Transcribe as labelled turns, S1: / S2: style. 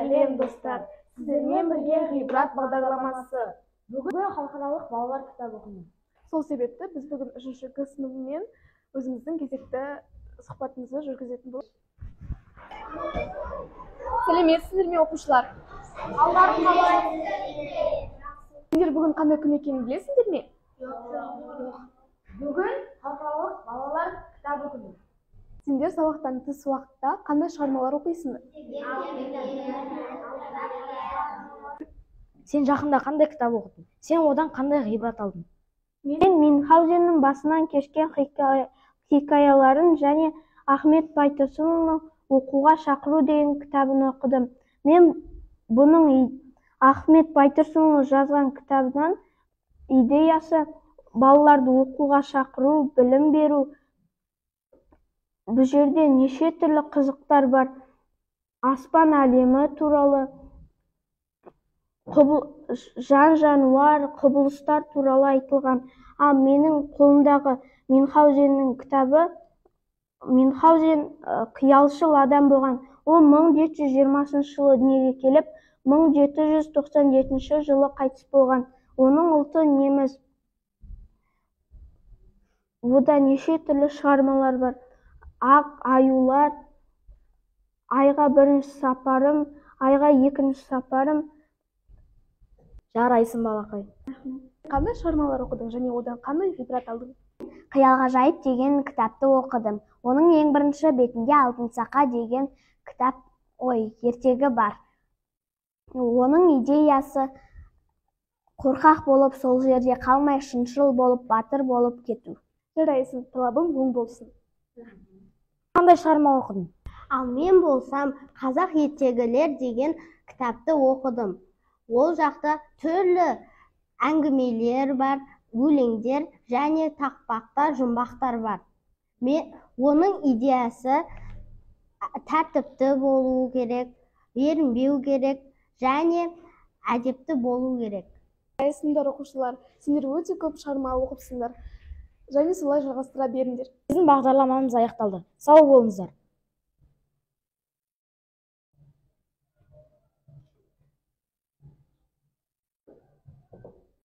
S1: Сәлем достар, сіздермен бірге ғибрат бағдарламасы.
S2: Бүгін халықаралық балалар кітабы күні.
S1: Сол себепті біз бүгін 3-ші Г сыныбымен өзіміздің кезекті сұхбатымызды жүргізетін боламыз. Сәлеметсіздер ме оқушылар? Сендер бүгін қандай күн екенін білесіңдер ме?
S2: Бүгін халықаралық балалар кітабы күні.
S1: Сендер сабақтан тыс уақытта қандай шығармалар оқисыңдар?
S2: Сен жақында қандай кітап оқыдың? Сен одан қандай ғибрат алдың?
S3: Мен Мюнхгаузеннің басынан кешкен хикаяларын және Ахмет Байтұрсынұлының оқуға шақыру деген кітабын оқыдым. Мен бұның Ахмет Байтұрсынұлы жазған кітабынан идеясы балаларды оқуға шақыру, білім беру. Бұл жерде неше түрлі қызықтар бар. Аспан әлемі туралы, жан-жануар, құбылыстар туралы айтылған. Менің қолымдағы Мюнхгаузеннің кітабы, Мюнхгаузен қиялшыл адам болған. Ол 1720 жылы дүниеге келіп, 1797 жылы қайтыс болған. Оның ұлты неміс. Ода неше түрлі шығармалар бар. Ақ аюлар, айға бірінші сапарым, айға екінші сапарым.
S2: Жарайсың балақай.
S1: Қандай шығармалар оқыдың және одан қандай ғибрат алдың?
S3: Қиял-ғажайып деген кітапты оқыдым. Оның ең бірінші бетінде Алтын Сақа деген кітап, ертегі бар. Оның идеясы қорқақ болып сол жерде қалмай, шыншыл болып, батыр болып кету.
S1: Жарайсың, талабың оң болсын.
S2: Қандай шығарма оқыдың?
S3: Ал мен болсам, қазақ ертегілер деген кітапты оқыдым. Ол жақта түрлі әңгімелер бар, өлеңдер және тақпақтар, жұмбақтар бар. Оның идеясы тәртіпті болу керек, ерінбеу керек және әдепті болу керек.
S1: Жарайсыңдар оқушылар, сендер өте көп шығарма оқыпсыңдар. Және солай жалғастыра беріңдер.
S2: Біздің бағдарламамыз аяқталды. Сау болыңыздар.